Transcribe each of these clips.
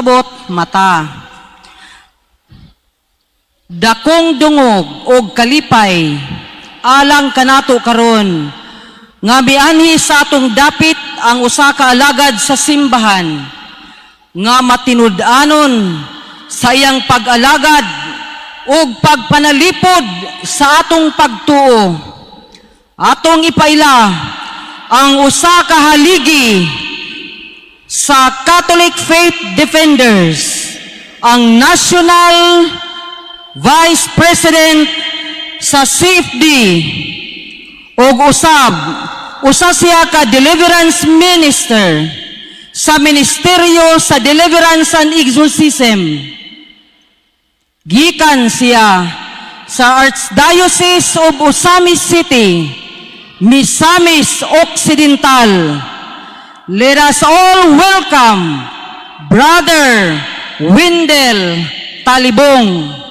abot mata. Dakong dungog og kalipay alang kanato karon nga mianhi sa atong dapit ang usa ka alagad sa simbahan nga matinud-anon sa iyang pag-alagad ug pagpanalipod sa atong pagtuo. Atong ipaila ang usa ka haligi sa Catholic Faith Defenders, ang National Vice President sa CFD ug usa siya ka Deliverance Minister sa Ministeryo sa Deliverance and Exorcism. Gikan siya sa Archdiocese of Osamis City, Misamis Occidental. Let us all welcome Brother Wendell Talibong.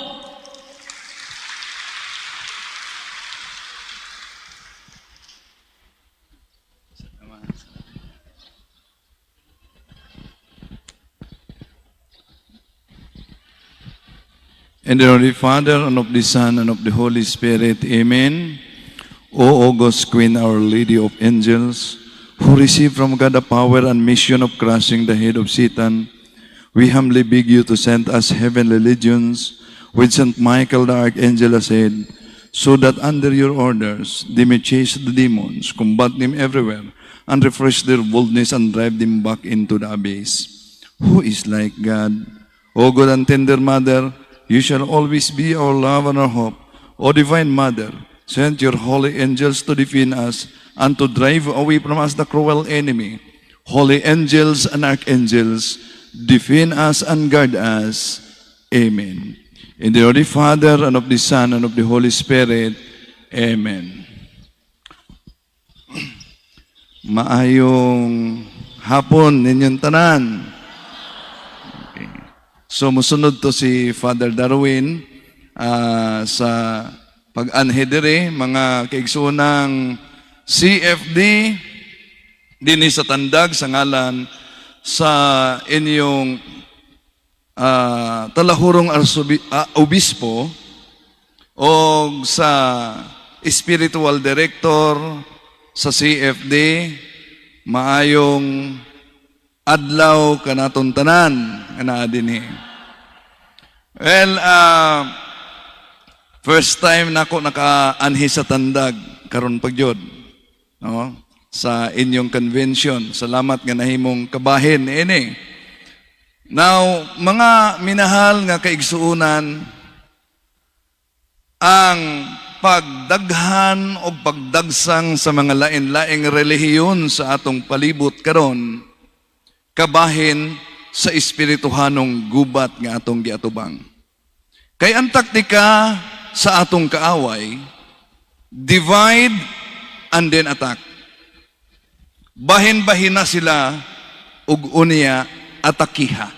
In the name of the Father, and of the Son, and of the Holy Spirit. Amen. O August Queen, Our Lady of Angels, who received from God the power and mission of crushing the head of Satan, we humbly beg you to send us heavenly legions with Saint Michael the Archangel ahead, so that under your orders they may chase the demons, combat them everywhere, and refresh their boldness and drive them back into the abyss. Who is like God? O good and tender Mother, you shall always be our love and our hope. O Divine Mother, send your holy angels to defend us and to drive away from us the cruel enemy. Holy angels and archangels, defend us and guard us. Amen. In the name of the Father, and of the Son, and of the Holy Spirit. Amen. Maayong hapon ninyong tanan. So, musunod to si Father Darwin sa pag-anhedere, mga kaigsunang CFD, din sa tandag sa ngalan sa inyong talahurong obispo o sa spiritual director sa CFD, maayong adlaw kanaton tanan ana dinhi. Well, first time nako naka-anhi sa tandag karon pagyod, no? Sa inyong convention. Salamat nga nahimong kabahin ini. Now, mga minahal nga kaigsuunan, ang pagdaghan o pagdagsang sa mga lain-laing relihiyon sa atong palibot karon, kabahin sa espirituhanong gubat nga atong giatubang. Kay ang taktika sa atong kaaway, divide and then attack. Bahin-bahin na sila ug unya atakiha.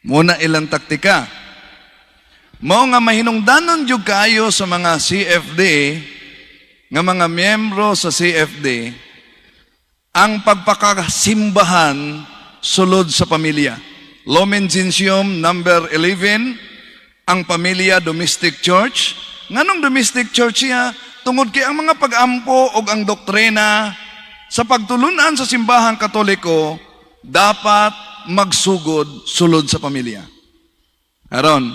Muna ilang taktika. Mao nga mahinungdanon jud kayo sa mga CFD, nga mga miyembro sa CFD, ang pagpakasimbahan sulod sa pamilya. Lumen Gentium number 11, ang pamilya domestic church. Nganong domestic church siya? Tungod kay ang mga pag-ampo o ang doktrina sa pagtulunan sa simbahang Katoliko, dapat magsugod sulod sa pamilya. Aron,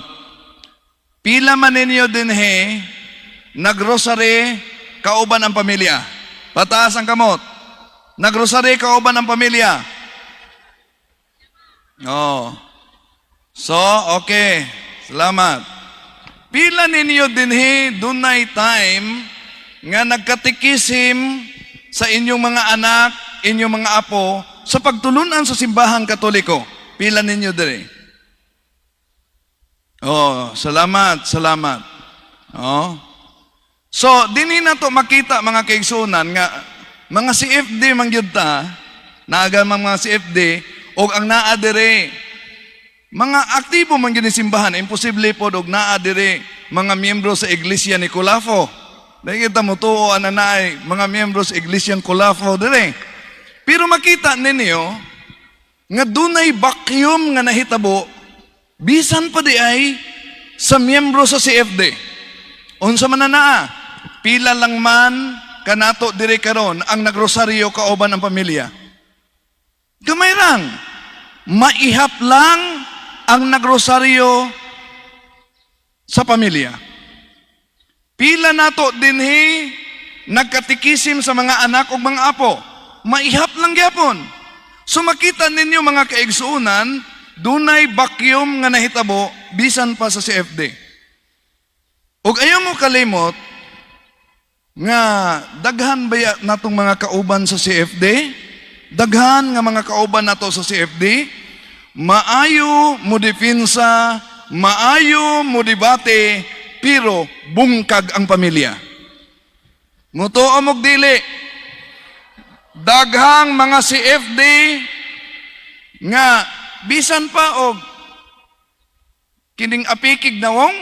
pila man ninyo dinhi nagrosary kauban ang pamilya. Pataas ang kamot. Nagrosary kauban ang pamilya. Oh. So, okay. Salamat. Pila ninyo dinhi dunay time nga nagkatikisim sa inyong mga anak, inyong mga apo sa pagtulunan sa simbahang Katoliko. Pila ninyo dinhi? Oh, salamat. Oh. So, dinhi na to makita mga kaigsunan nga mga CFD man gyud ta, naaga mga CFD o ang naadere mga aktibo man gyud ni simbahan, imposible pod og naadere mga miyembro sa Iglesia ni Colafo. Dahil kita mo tuo ananay mga miyembro sa Iglesia ni Colafo dire. Pero makita ninyo nga dunay vacuum nga nahitabo bisan pa di ay sa miyembro sa CFD. Unsa man na naa, pila lang man kanato diri karon ang nagrosaryo kauban ang pamilya. Gamay rang, maihap lang ang nagrosaryo sa pamilya. Pila nato dinhi nagkatikisim sa mga anak ug mga apo, maihap lang gyapon. So makita ninyo mga kaigsuunan, dunay vacuum nga nahitabo bisan pa sa CFD. Ug ayaw mo kalimot nga daghan ba natong mga kauban sa CFD? Daghan nga mga kauban nato sa CFD, maayo mo depensa, maayo mo debate, pero bungkag ang pamilya. Mutuo mog dili. Daghang mga CFD nga bisan pa og kining apikig nawong,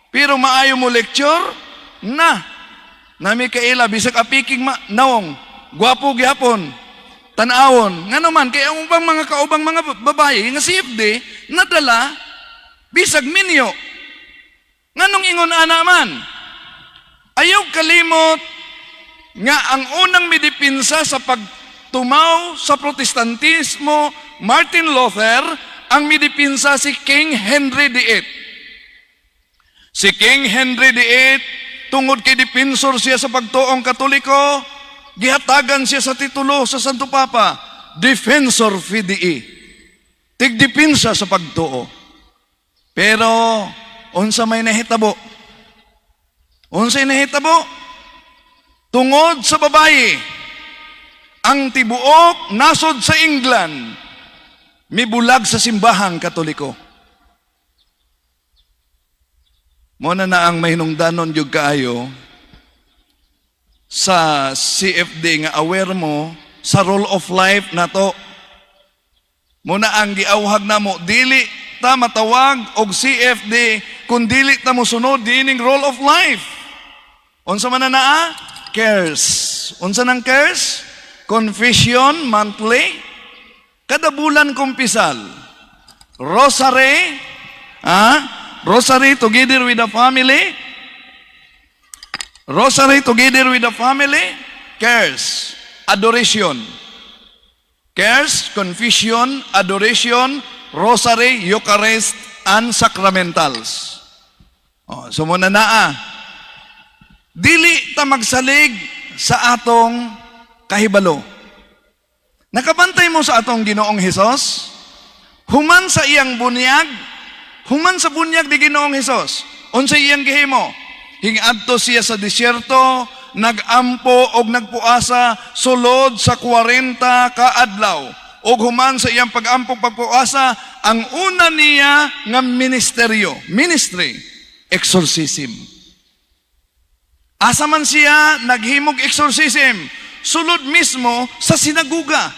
pero maayo mo lecture na nami kaila bisag apikig nawong, gwapo gyapon, tan-awon. Nga naman kay ang ubang mga kaubang mga babae nga CFD nadala bisag minyo. Nganong ingon ana man? Ayaw kalimot nga ang unang midipinsa sa pagtumaw sa protestantismo, Martin Luther, ang midipinsa si King Henry VIII. Si King Henry VIII, tungod kay dipinsor siya sa pagtuong Katoliko, gihatagan siya sa titulo sa Santo Papa, Defensor Fidei. Tigdipinsa sa pagtuo. Pero, unsa may nahitabo? Unsay nahitabo? Tungod sa babaye, ang tibuok nasod sa England, mibulag sa simbahang Katoliko. Muna na ang mahinungdanon yung kaayo sa CFD nga aware mo sa rule of life na to. Muna ang giawhag na mo, dili ta matawag og CFD kung dili ta mo sunod dining rule of life. Unsa man na naa? Cares. Unsa nang cares? Confession monthly. Kada bulan kumpisal. Rosary. Rosary together with the family. Rosary together with the family. Cares. Adoration. Cares, confession, adoration, rosary, Eucharist, and sacramentals. So muna naa. Dili ta magsalig sa atong kahibalo. Nakabantay mo sa atong Ginoong Hesus? Human sa iyang bunyag, human sa bunyag ni Ginoong Hesus. Unsa iyang gihimo? Hingadto siya sa disyerto, nagampo og nagpuasa sulod sa 40 ka adlaw. Og human sa iyang pag-ampog pagpuasa, ang una niya nga ministry, exorcism. Asa man siya naghimog exorcism, sulod mismo sa sinaguga.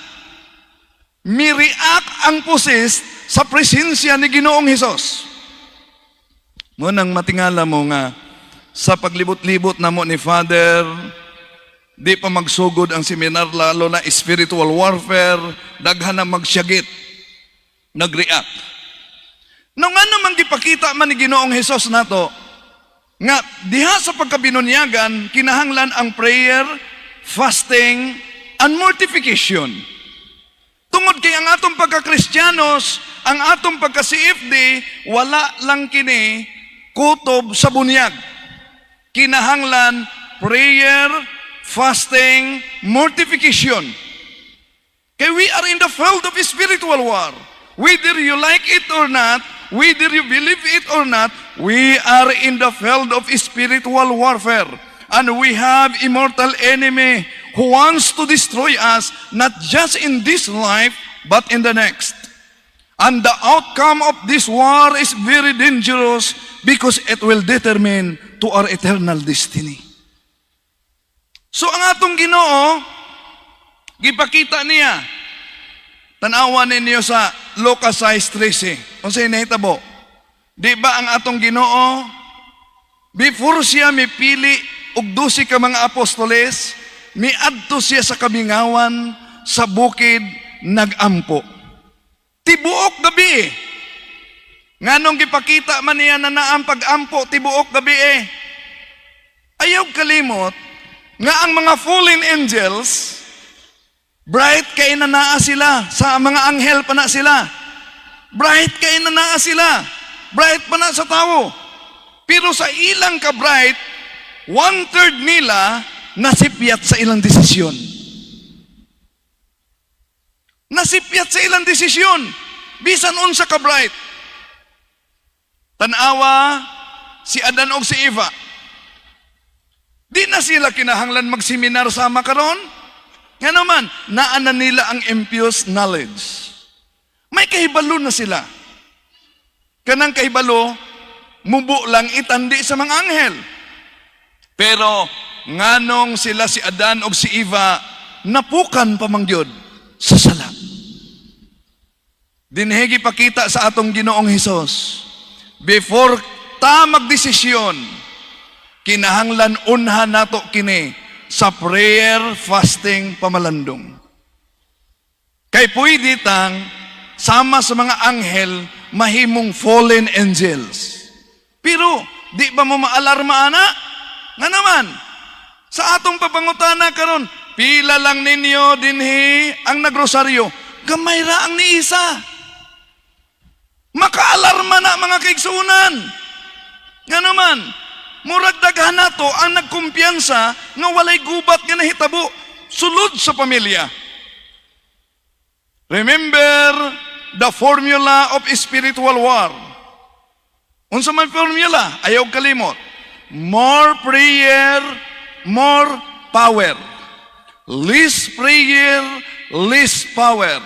Miriak ang pusis sa presensya ni Ginoong Hesus. Ngunang matingala mo nga, sa paglibot-libot na mo ni Father, di pa magsugod ang seminar, lalo na spiritual warfare, daghan na magsyagit, nag-react. Nung ano man gipakita man ni Ginoong Hesus nato, nga diha sa pagkabinunyagan, kinahanglan ang prayer, fasting, and mortification. Tungod kay ang atong pagka-Kristyanos, ang atong pagka-CFD, wala lang kini kutob sa bunyag. Kinahanglan prayer, fasting, mortification. Kay we are in the field of spiritual war. Whether you like it or not, whether you believe it or not, we are in the field of spiritual warfare. And we have immortal enemy who wants to destroy us, not just in this life, but in the next. And the outcome of this war is very dangerous because it will determine to our eternal destiny. So ang atong Ginoo, gipakita niya, tanawan ninyo sa Lucas 6:13. Unsay nahitabo? Di ba ang atong Ginoo, before siya mipili og 12 ka mga apostoles, miadto siya sa kamingawan, sa bukid, nagampo. Tibuok gabi eh. Nganong gipakita man niya na naang pag-ampo, tibuok gabi eh. Ayaw kalimot, nga ang mga fallen angels, bright kay na naa sila, sa mga anghel pa na sila. Bright kay na naa sila, bright pa na sa tao. Pero sa ilang ka-bright, 1/3 nila nasipyat sa ilang desisyon. Nasipyat sa ilang desisyon. Bisan unsa ka-bright. Tanawa si Adan o si Eva. Di na sila kinahanglan magseminar sama karon. Nga naman, naanan nila ang impious knowledge. May kahibalo na sila. Kanang kahibalo, mubo lang itandi sa mga anghel. Pero nganong sila si Adan o si Eva napukan pamangyod sa sala. Dinhegi pakita sa atong Ginoong Hesus, before ta magdesisyon, kinahanglan unha nato kini sa prayer, fasting, pamalandong. Kay pwede tang sama sa mga anghel mahimong fallen angels. Pero di ba mo maalarma ana? Nga naman, sa atong papangutana karon, pila lang ninyo dinhi ang nagrosaryo, gamay ra ang ni isa. Makaalarma na mga kaigsunan. Nga naman, murag daghan nato ang nagkumpiyansa nga walay gubat nga nahitabo sulod sa pamilya. Remember the formula of spiritual war. Unsa man formula? Ayaw kalimot. More prayer, more power. Less prayer, less power.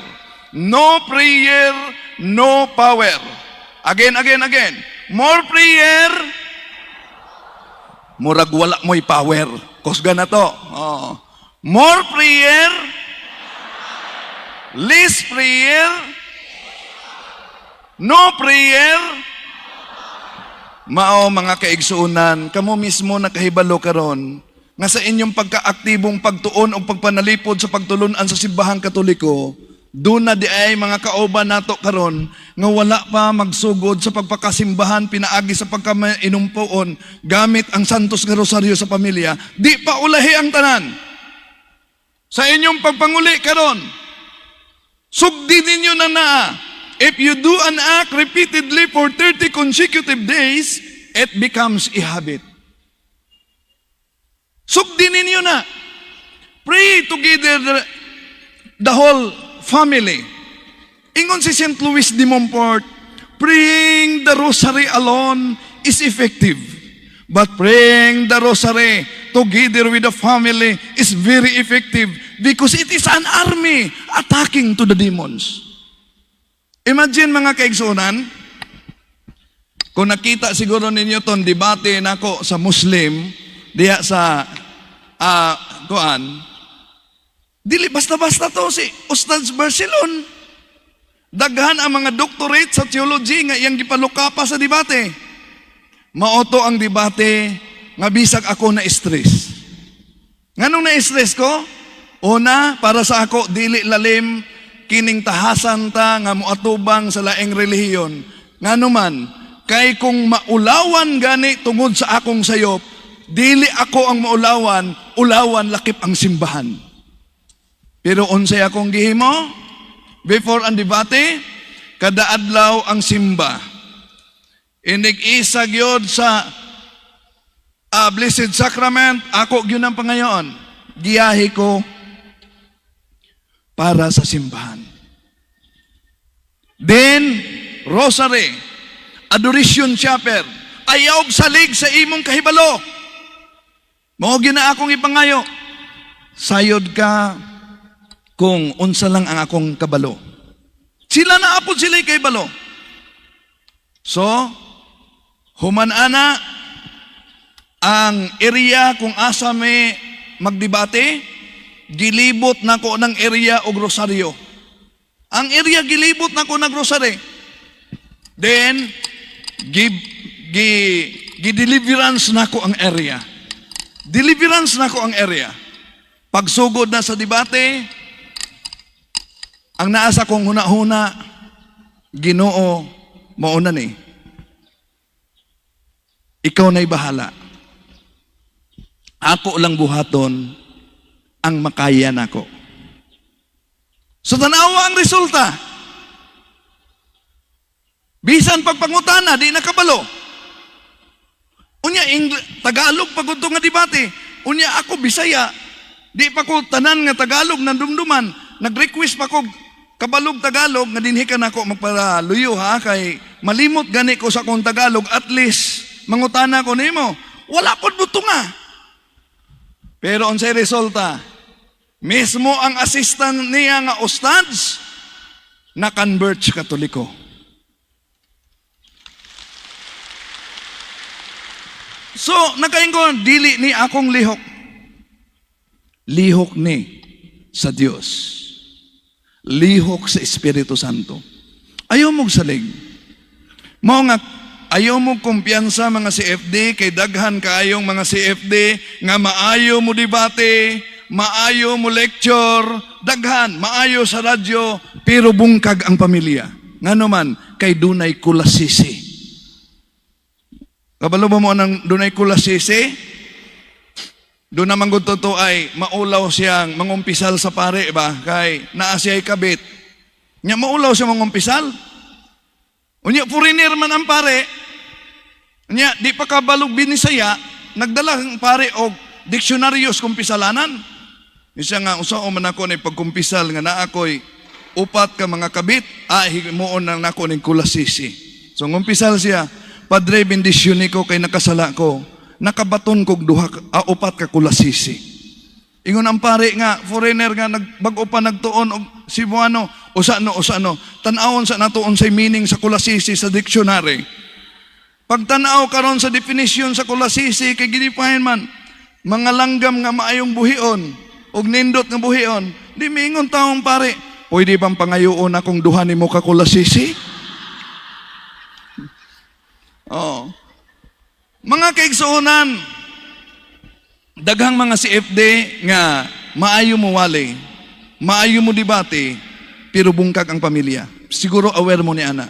No prayer, no power. Again. More prayer, murag wala mo'y power. Kusga na to. Oh. More prayer, less prayer, no prayer. Mao mga kaigsuunan, kamo mismo nakahibalo karon nga sa inyong pagkaaktibong pagtuon o pagpanalipod sa pagtulunan sa simbahang Katoliko, doon na di ay mga kauban nato karon nga wala pa magsugod sa pagpakasimbahan pinaagi sa pagkainumpuon gamit ang santos nga rosaryo sa pamilya, di pa ulahi ang tanan. Sa inyong pagpanguli karon, sugdi ninyo na naa. If you do an act repeatedly for 30 consecutive days, it becomes a habit. Sugdi ninyo na. Pray together the whole family. Ingon si St. Louis de Montfort, praying the rosary alone is effective. But praying the rosary together with the family is very effective because it is an army attacking to the demons. Imagine mga kaigsunan, kung nakita siguro ninyo ton debate nako sa Muslim, diya sa dili basta-basta to si Ustaz Barcelon. Daghan ang mga doctorate sa theology nga iyang gipalukapa sa debate. Maoto ang debate nga bisag ako na stress. Nganong na-stress ko? Una, para sa ako dili lalim kining tahasan ta nga moatubang sa laing relihiyon. Nganuman, kay kung maulawan gani tungod sa akong sayop, dili ako ang maulawan, ulawan lakip ang simbahan. Pero unsay akong gihimo? Before ang debate, kada adlaw ang simba. Inig-isa gyud sa Blessed Sacrament, ako gyud ang pangayoon. Giyahi ko para sa simbahan. Then, Rosary, Adoration Chapel, ayaw salig sa imong kahibalo. Mao gina akong ipangayo. Sayod ka kung unsa lang ang akong kabalo. Sila na apod sila'y kahibalo. So, human ana ang area kung asa may magdebate, gilibot na ko ng area o rosaryo. Ang area gilibot na ko ng rosary. Then, gi-deliverance na ko ang area. Deliverance na ko ang area. Pagsugod na sa debate, ang naasa kong huna-huna, Ginoo, mauna ni. Ikaw na'y bahala. Ako lang buhaton ang makaya nako. So tanawa ang resulta. Bisan pagpangutana, di nakabalo. Unya, Tagalog pagod nga debate. Unya ako, Bisaya. Di pa ko tanan nga Tagalog na dumduman. Nag-request pa ko kabalog Tagalog nga dinhi ka nako magparaluyo ha kay malimot gani ko sa akong Tagalog, at least mangutana ko nimo. Wala pod buto nga. Pero unsay resulta? Mismo ang assistant niya nga ustads na convert sa Katoliko. So, nakain ko, dili ni akong lihok. Lihok ni sa Diyos. Lihok sa Espiritu Santo. Ayaw mong salig. Mao nga, ayaw mong kumpiyansa mga CFD, kay daghan kaayong mga CFD, nga maayo mo debate, maayo mo lecture, daghan, maayo sa radyo, pero bungkag ang pamilya. Nga naman, kay dunay kulasisi. Kabalo ba mo ng dunay kulasisi? Doon naman kung totoo ay maulaw siyang mangumpisal sa pare ba? Kay naa siya'y kabit. Nya maulaw siya mangumpisal. Unya, foreigner man ang pare. Nya, di pa kabalog binisaya, nagdala ang pare og diksionaryos kumpisalanan. Isa nga, usao man ako na pagkumpisal nga na ako'y upat ka mga kabit, himuon na nako ng kulasisi. So, ngumpisal siya, Padre, bendisyon ko kay nakasala ko. Nakabaton kog upat ka kulasisi. Ingon ang pare nga, foreigner nga, bago pa nagtuon og Cebuano, usano. Tanawon sa natuon say meaning sa kulasisi sa dictionary. Pag tanaw karon sa definition sa kulasisi, kay ginipahin man, mga langgam nga maayong buhion, og nindot nga buhion, di mingon taong pare, pwede bang pangayoon akong duha ni mo ka kulasisi? Oh. Mga kaigsuonan, daghang mga CFD nga maayo mo wali, maayo mo debate, pero bungkag ang pamilya. Siguro aware mo ni ana.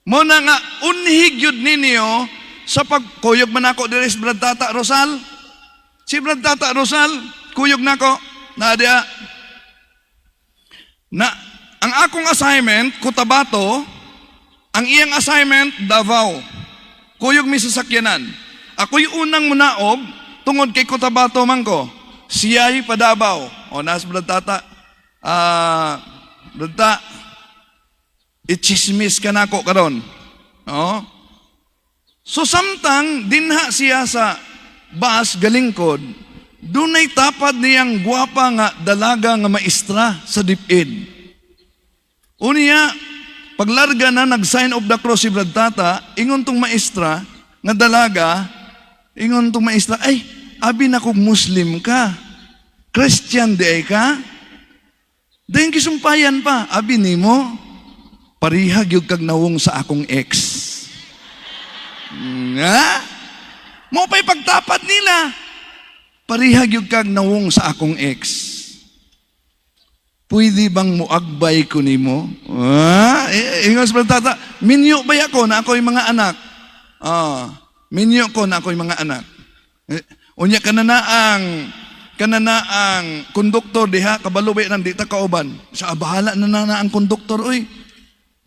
Mo na nga unhig yun ninyo sa pagkuyog man ako diri sa Brad Tata Rosal. Si Brad Tata Rosal, kuyog nako na dia. Na ang akong assignment Cotabato, ang iyang assignment Davao. Kuyog mi sasakyanan. Ako'y unang munaog tungod kay Cotabato man ko. Siya'y padabaw. O nas Brad Tata. Brad Tata, ichismis ka nako karon. No? So samtang dinha siya sa bus galingkod, dunay tapad niyang gwapa nga dalaga nga maestra sa dipid. Unya, paglarga na nag-sign of the cross si Brad Tata, ingon tong maestra nga dalaga, ingon tong maestra, ay, abi na kog Muslim ka. Christian di ay ka? Dayon kisumpayan pa, abi nimo, parihag yung kag nawong sa akong ex. Nga? Mo pa'y pagtapat nila. Parihag yung kag nawong sa akong ex. Pwede bang muagbay ko nimo? Ingos ba tata? Minyo ba ako na ako'y mga anak? Minyo ko na ako'y mga anak. Unya kanana ang konduktor diha kabalubay nang di ta kauban. Sa bahala na ang konduktor oy.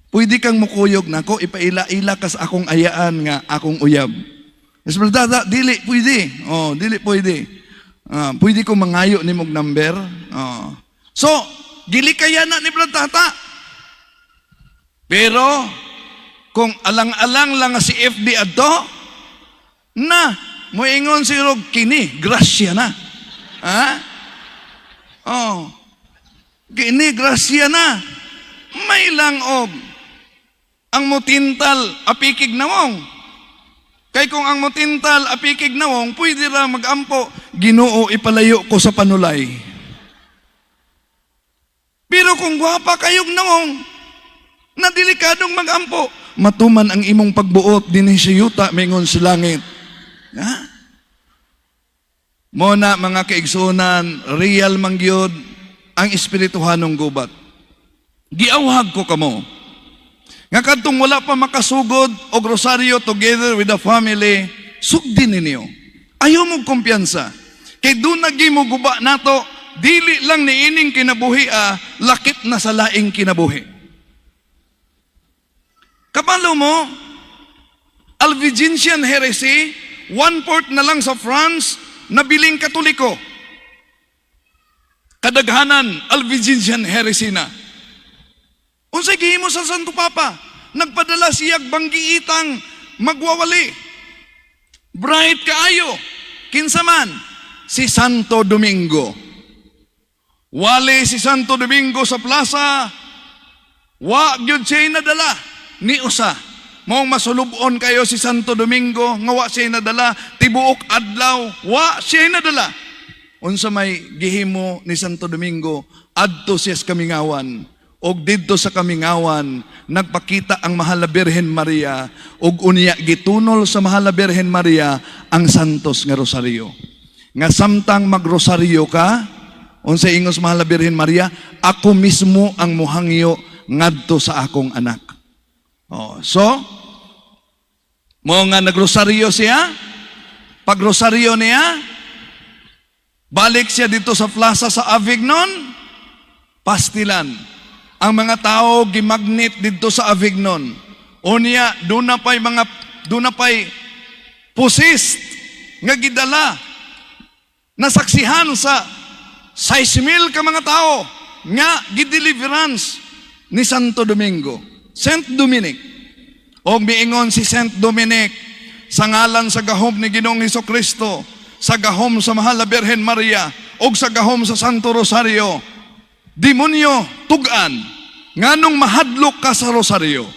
Pwede kang mukuyog nako ipaila-ila ka sa akong ayaan nga akong uyab. Yes, tata, dili pwede. Dili pwede. Pwede ko mangayo nimog number. So, gili kaya na ni Brad Tata. Pero, kung alang-alang lang si FD adto, na, moingon si Rog, kini, grasya na. Kini, grasya na. May lang og, ang mutintal, apikig nawong. Kay kung ang mutintal, apikig nawong, pwede ra mag-ampo, Ginoo, ipalayo ko sa panulay. Pero kung gwapa kayong nawong, na delikadong mag-ampo, matuman ang imong pagbuot din sa yuta, mingon sa langit. Muna mga kaigsunan, real mangyod, ang espirituhanong gubat. Giawhag ko kamo, Nga kadtong wala pa makasugod og rosaryo together with the family, sugdin ninyo. Ayaw mo kumpiyansa. Kay doon nagi mo guba nato, dili lang ni ining kinabuhi lakip na sa laing kinabuhi. Kapalo mo, Albigensian heresy, 1/4 na lang sa France, nabiling Katoliko. Kadaghanan, Albigensian heresy na. Unsay gihimo sa Santo Papa? Nagpadala siyag banggiitang magwawali. Bright kaayo. Kinsa man? Si Santo Domingo. Wali si Santo Domingo sa plaza. Wa gyud siya nadala ni usa. Maong masulubon kayo si Santo Domingo, nga wa siya nadala, tibuok adlaw, wa siya nadala. Unsa may gihimo ni Santo Domingo, adto siya sa Kamingawan. Og didto sa Kamingawan, nagpakita ang Mahal na Birhen Maria, og unya gitunol sa Mahal na Birhen Maria ang santos nga rosaryo. Nga samtang magrosaryo ka, unsay ingos Mahal na Birhen Maria, ako mismo ang muhangyo ngadto sa akong anak. So, mo nga nagrosaryo siya, pag rosaryo niya, balik siya dito sa plaza sa Avignon, pastilan. Ang mga tao gimagnet dito sa Avignon. Unya, doon na pa'y pusist nga gidala, nasaksihan sa 6,000 ka mga tao nga gideliverance ni Santo Domingo. Saint Dominic. O miingon si Saint Dominic, sa ngalan sa gahom ni Ginoong Hesukristo, sa gahom sa Mahal na Birhen Maria, o sa gahom sa Santo Rosario, demonyo, tugan, nganong mahadlok ka sa rosaryo.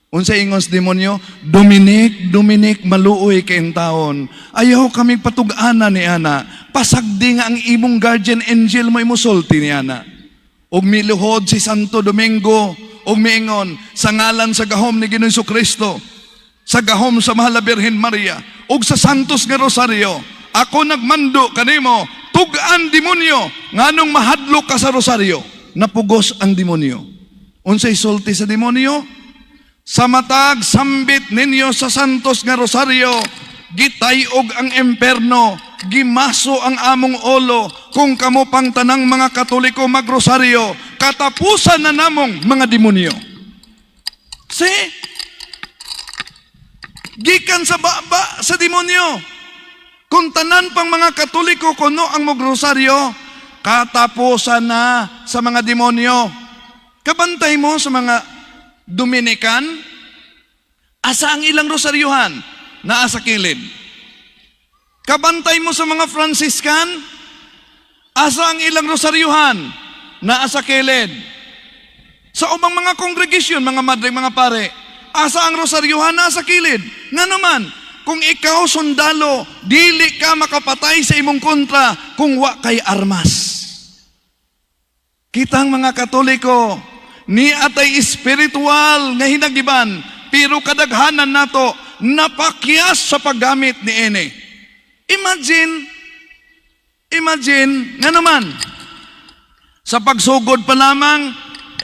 Unsay ingon sa demonyo, Dominic, maluoy kayong taon. Ayaw kaming patugana ni ana. Pasagdi nga ang imong guardian angel mo imusulti ni ana. Og miluhod si Santo Domingo, og miingon, sa ngalan sa gahom ni Ginoong Hesukristo, sa gahom sa Mahal na Birhen Maria, og sa santos nga rosaryo, ako nagmando kanimo, tugan demonyo, nganong mahadlok ka sa rosaryo. Napugos ang demonyo. Unsay sulti sa demonyo? Sa matag sambit ninyo sa santos nga rosaryo, gitayog ang emperno, gimaso ang among olo, kung kamo pang tanang mga Katoliko magrosaryo, katapusan na namong mga demonyo. See? Gikan sa baba sa demonyo. Kung tanan pang mga Katoliko kuno ang magrosaryo, katapusan na sa mga demonyo. Kabantay mo sa mga Dominican, asa ang ilang rosaryuhan? Naa sa kilid. Kabantay mo sa mga Franciscan, asa ang ilang rosaryuhan? Naa sa kilid. Sa ubang mga kongregasyon, mga madre, mga pare, asa ang rosaryuhan? Naa sa kilid. Nga naman, kung ikaw sundalo, dili ka makapatay sa imong kontra kung wa kay armas. Kitang mga Katoliko, ni atay espiritual nga hinagiban, pero kadaghanan nato napakyas sa paggamit ni ene. Imagine, nga naman, sa pagsugod pa lamang,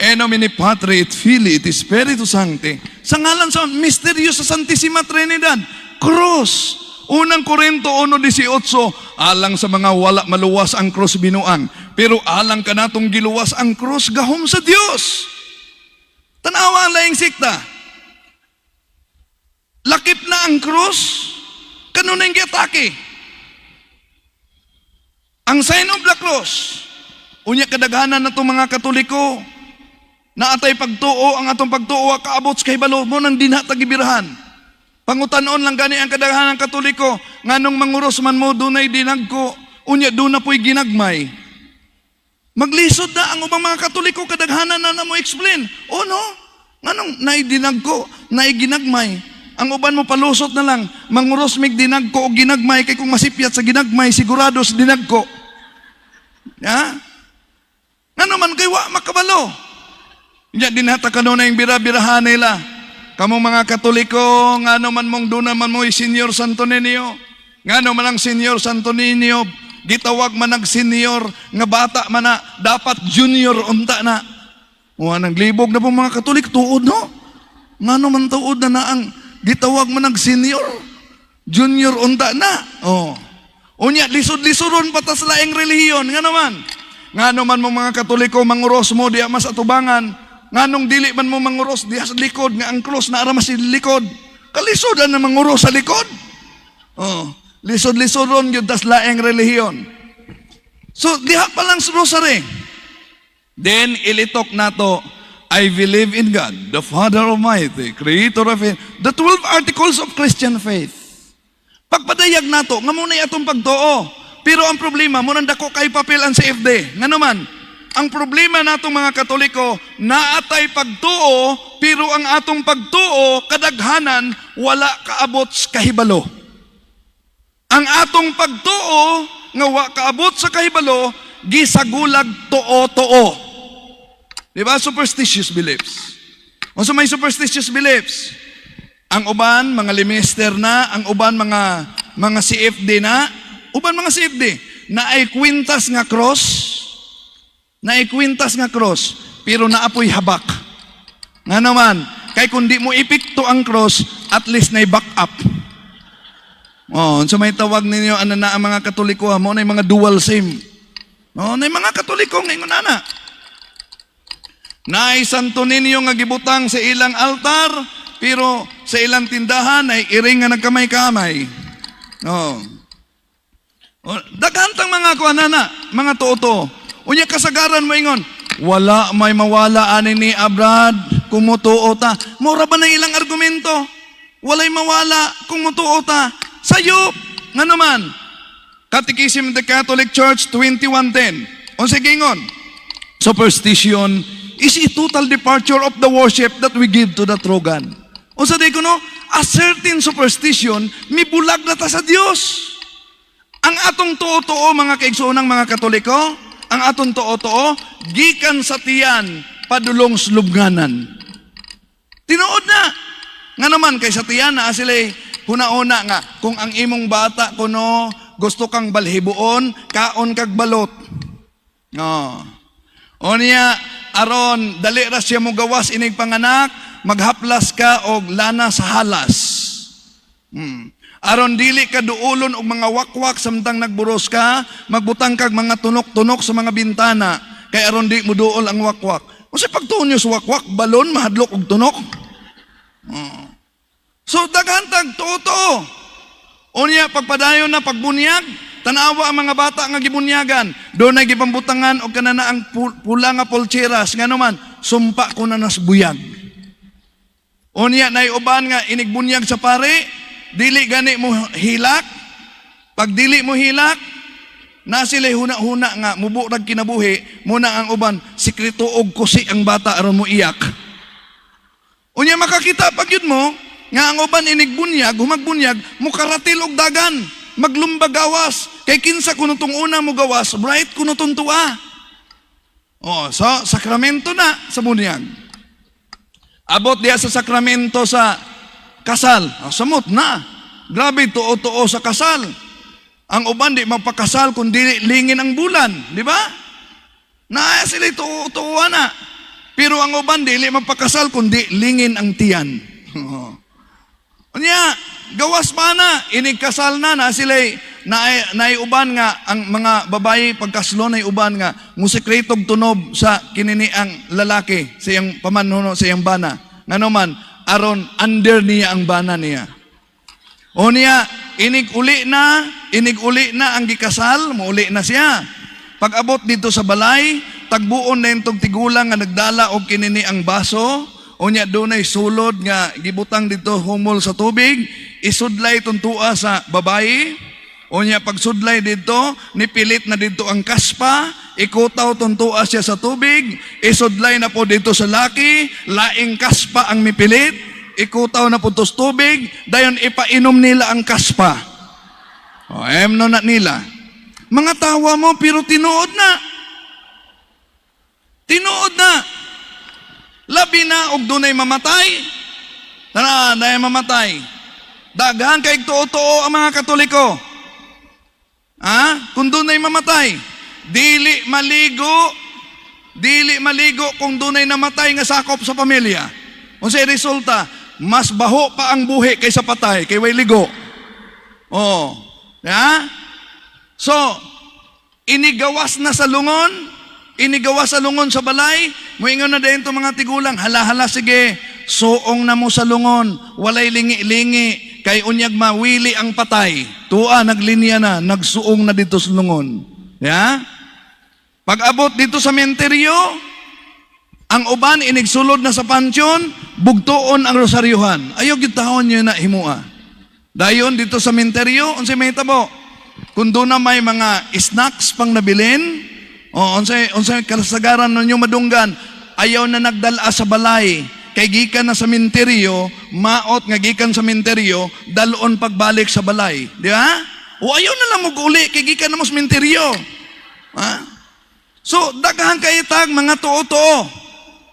en nomine Patri et Filii et Spiritus Sancti, sa ngalan sa misteryo sa Santissima Trinidad, krus. Unang Korinto 1:18, alang sa mga wala maluwas ang krus binuang, pero alang ka natong giluwas ang krus gahom sa Dios. Tanawa ang laing sikta. Lakip na ang krus, kanunay giatake. Ang sign of the cross, unya kadaghanan na itong mga Katoliko, na atay pagtuo, ang atong pagtuo, kaabot sa kahibalo mo nang dinatagibirahan. Pangutanon lang gani ang kadaghanan ng Katoliko, nganong manguros man mo, dunay dinagko, unya doon na po'y ginagmay. Maglisod na ang ubang mga Katoliko, kadaghanan na mo explain. O no, nganong naidinagko, naiginagmay. Ang uban mo palusot na lang, manguros mig dinagko o ginagmay, kay kung masipyat sa ginagmay, sigurado sa dinagko. Ya? Nga naman kay wa makabalo. Diyan dinata ka na yung bira-birahan nila. Kamong mga Katoliko, nga naman mong doon naman mo Senyor Santo Niño, nga naman ang Senyor Santo Niño, gitawag man ang senior, nga bata man na, dapat junior unta na. Nang libog na po mga Katolik, tuod no? Nga naman tuod na ang gitawag man ng senior, junior unta na. Oh. Unya, lisod-lisoron patas laing relihiyon. Nga naman mo mga Katoliko, manguros mo, diya mas atubangan. Nga nung dili man mo manguros, diya sa likod, nga ang cross na aramas sa likod. Kalisodan na manguros sa likod. Oh. Lisod-lisoron yun, tas laing relihiyon. So, diha pa lang sa rosary. Then, ilitok na to, I believe in God, the Father Almighty, Creator of it, the 12 articles of Christian faith. Pagpadayag na to, nga muna atong pagtuo. Pero ang problema, munang dako kay papel ang CFD. Nga naman, ang problema natong mga Katoliko, naatay pagtuo, pero ang atong pagtuo, kadaghanan, wala kaabot sa kahibalo. Ang atong pagtuo, nga wa kaabot sa kahibalo, gisagulag tuo-tuo. Diba? Superstitious beliefs. O so may superstitious beliefs. Ang uban, mga limester na, ang uban, mga CFD na, uban mga CFD, na ay kwintas nga cross, pero naapoy habak. Nga naman, kay kundi mo ipikto ang cross, at least na back up. Oh, so may tawag ninyo, ano na ang mga Katoliko, mo na yung mga dual SIM. Oh, na yung mga Katoliko, ngayon na. Naisanto ninyo nga gibutang sa ilang altar, pero sa ilang tindahan ay iring nga nagkamay-kamay. Oh. Daghantang mga kuanana, mga toto. Unya kasagaran mo ingon, wala may mawala ani ni Abrad kung mutuo ta. Mura ba ng ilang argumento? Walay mawala kung mutuo ta. Sayop. Nga naman, Catechism of the Catholic Church 2110. O sige ngon, superstition is a total departure of the worship that we give to the true God. O sa di ko no, a certain superstition, may bulag na ta sa Diyos. Ang atong tuo-tuo, mga kaigsoonang mga Katoliko, ang atong tuo-tuo, gikan sa tiyan, padulong slubnganan. Tinuod na. Nga naman, kay sa tiyan na sila huna-una nga, kung ang imong bata kuno, gusto kang balhibuon, kaon kag balot. No. O niya, aron, dali ra siya mo gawas inig panganak, maghaplas ka og lana sa halas. Aron dili ka duulon og mga wakwak samtang nagburos ka, magbutang kag mga tunok-tunok sa mga bintana, kay aron di mo duol ang wakwak. Kasi pagtuon nyo sa wakwak, balon, mahadlok og tunok. So daghantag totoo. Unya pagpadayon na pagbunyag, tanawa ang mga bata nga gibunyagan. Doon ay gipambutangan og kanana ang pula nga polcheras nga naman sumpa ko na nas buyag. Unya nay uban nga inigbunyag sa pare, dili gani mo hilak. Pag dili mo hilak, na sila huna-huna nga muburag kinabuhi, muna ang uban sikreto og kusi ang bata aron mo iyak. Unya makakita pag yun mo nga ang uban inigbunyag, humagbunyag, mukaratil og dagan, maglumbag gawas, kay kinsa kuno tong una mo gawas, bright kuno tong tuwa. Oh, so sakramento na sa bunyag. Abot diya sa sakramento sa kasal. Oh, samot na. Grabe tuo-tuo sa kasal. Ang uban di magpakasal kundi lingin ang bulan, di ba? Na sila tuo-tuo na. Pero ang uban dili magpakasal kundi lingin ang tiyan. Unya, gawas pa na, inigkasal na sila naiuban nga ang mga babae pagkaslo na uban nga musikretog tunob sa kinini ang lalaki sa iyang pamanuno sa iyang bana. Nga naman, aron under niya ang bana niya. O niya, inig-uli na ang gikasal, muuli na siya. Pag abot dito sa balay, tagbuon na yung tigulang nga nagdala og kinini ang baso, o niya doon ay sulod nga gibutang dito humol sa tubig, isudlay tuntua sa babae, o niya pagsudlay dito, nipilit na dito ang kaspa, ikutaw tuntua siya sa tubig, isudlay na po dito sa laki, laing kaspa ang mipilit, ikutaw na po tos tubig, dayon ipainom nila ang kaspa. O emno na nila. Mga tawa mo, pero tinuod na. Tinuod na. Labi na, og dunay mamatay. Tara, dahil mamatay. Daghan kay tuo-tuo ang mga Katoliko. Kung dunay mamatay, dili maligo kung dunay namatay nga sakop sa pamilya. Unsay resulta? Mas baho pa ang buhi kaysa patay, kay way ligo. Oh. Ya? So, inigawas na sa lungon, inigawas sa lungon sa balay, moingon na dayon to mga tigulang, hala sige, suong na mo sa lungon, walay lingi-lingi, kay unyag mawili ang patay. Tua, naglinya na, nagsuong na dito sa lungon. Ya? Pag abot dito sa menteryo, ang uban inigsulod na sa pansyon, bugtoon ang rosaryuhan. Ayaw gitahon nyo na himua. Dayon dito sa menteryo, unsay mahitabo? Kung doon na may mga snacks pang nabilin, o unsay kasagaran ninyo madunggan, ayaw na nagdala sa balay, kay gikan na sa menteryo, maot nga gikan sa menteryo, dalon pagbalik sa balay. Di ba? O ayaw na lang mag-uli, kay gikan na mo sa menteryo. Ha? So, daghan kay tag mga tuo-tuo.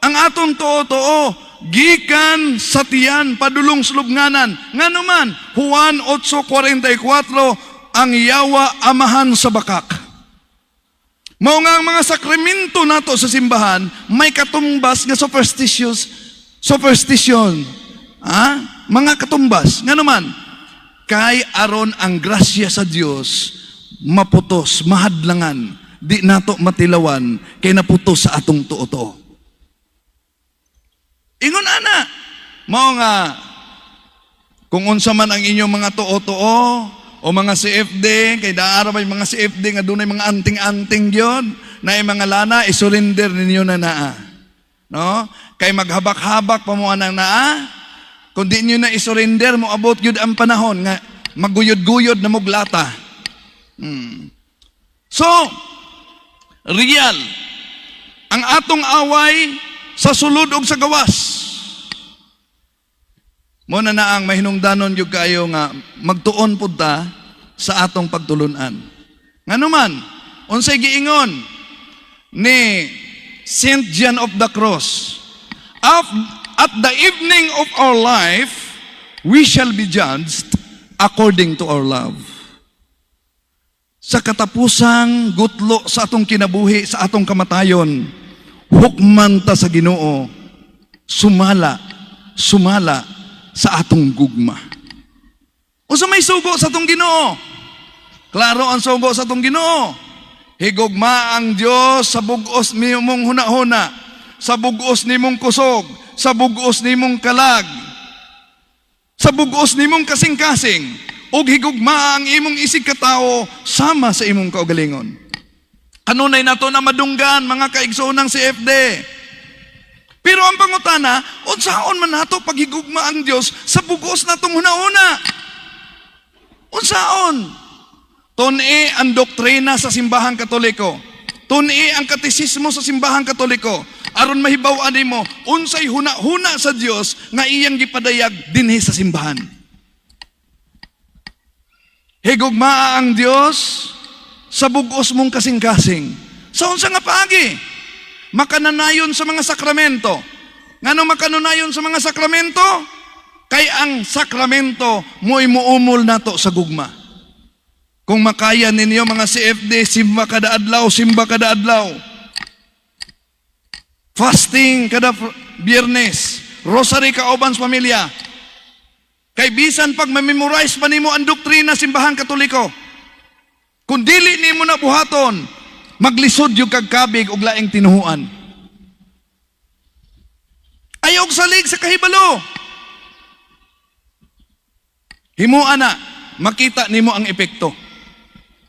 Ang atong tuo-tuo, gikan sa tiyan, padulong sulubnganan. Nga naman, Juan 8:44, ang yawa amahan sa bakak. Mao nga ang mga sakramento nato sa simbahan, may katumbas nga superstition. Mga katumbas. Nga naman, kay aron ang grasya sa Dios maputos, mahadlangan, di nato matilawan, kay naputos sa atong tuo-tuo. Ingon ana, mao nga, kung unsa man ang inyong mga tuo-tuo, o mga CFD, kay daara may mga CFD nga dunay mga anting-anting yon, na mga lana, isurrender ninyo na naa. No? Kay maghabak-habak pa mo anang naa, kung di nyo na isurrender, mo abot yun ang panahon, nga maguyod-guyod na muglata. So, real, ang atong away sa sulod og sa gawas. Muna na ang mahinungdanon yung kayo nga magtuon po ta sa atong pagtulunan. Nga naman, unsay giingon ni Saint John of the Cross, at the evening of our life, we shall be judged according to our love. Sa katapusang gutlo sa atong kinabuhi, sa atong kamatayon, hukman ta sa Ginoo, sumala sa atong gugma. Unsa may sugo sa atong Ginoo? Klaro ang sugo sa atong Ginoo. Higugma ang Dios sa bugos nimong hunahuna, sa bugos nimong kusog, sa bugos nimong kalag, sa bugos nimong kasing-kasing, ug higugma ang imong isig katao sama sa imong kaugalingon. Kanunay nato na madunggan mga kaigsoonang CFD. Pero ang pangutana, unsaon man nato paghigugma ang Dios sa bugos natong hunahuna? Unsaon? Tun-i ang doktrina sa simbahang Katoliko. Tun-i ang katisismo sa simbahang Katoliko. Aron mahibaw-an nimo unsay huna-huna sa Dios nga iyang gipadayag dinhi sa simbahan. Higugma ang Dios sa bugos mong kasing-kasing. Sa unsa nga paagi? Makananayon sa mga sakramento. Ngano makananayon sa mga sakramento? Kay ang sakramento mo'y muumol nato sa gugma. Kung makaya ninyo mga CFD, simba kada adlaw. Fasting kada Biyernes, rosary kauban sa pamilya. Kay bisan pag memorize pa nimo ang doktrina simbahang Katoliko, kung dili nimo na buhaton, maglisod yung kagkabig ug laing tinuhuan. Ayaw salig sa kahibalo. Himuan na, makita nimo ang epekto.